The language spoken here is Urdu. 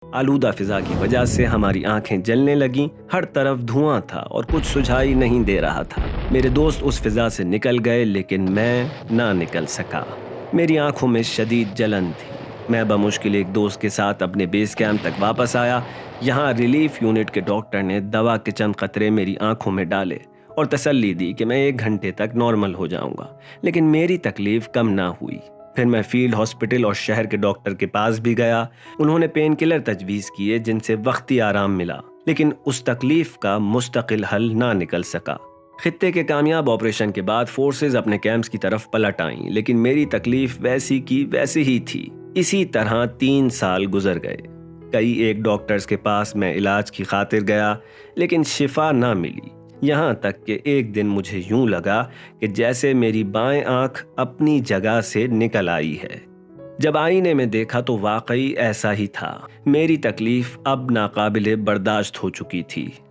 آلودہ فضا کی وجہ سے ہماری آنکھیں جلنے لگیں، ہر طرف دھواں تھا اور کچھ سجھائی نہیں دے رہا تھا۔ میرے دوست اس فضا سے نکل گئے لیکن میں نہ نکل سکا۔ میری آنکھوں میں شدید جلن تھی۔ میں بمشکل ایک دوست کے ساتھ اپنے بیس کیمپ تک واپس آیا۔ یہاں ریلیف یونٹ کے ڈاکٹر نے دوا کے چند قطرے میری آنکھوں میں ڈالے اور تسلی دی کہ میں 1 گھنٹے تک نارمل ہو جاؤں گا، لیکن میری تکلیف کم نہ ہوئی۔ پھر میں فیلڈ ہاسپٹل اور شہر کے ڈاکٹر کے پاس بھی گیا۔ انہوں نے پین کلر تجویز کیے جن سے وقتی آرام ملا، لیکن اس تکلیف کا مستقل حل نہ نکل سکا۔ خطے کے کامیاب آپریشن کے بعد فورسز اپنے کیمپس کی طرف پلٹ آئیں، لیکن میری تکلیف ویسی کی ویسی ہی تھی۔ اسی طرح 3 سال گزر گئے۔ کئی ایک ڈاکٹرز کے پاس میں علاج کی خاطر گیا، لیکن شفا نہ ملی۔ یہاں تک کہ ایک دن مجھے یوں لگا کہ جیسے میری بائیں آنکھ اپنی جگہ سے نکل آئی ہے۔ جب آئینے میں دیکھا تو واقعی ایسا ہی تھا۔ میری تکلیف اب ناقابل برداشت ہو چکی تھی۔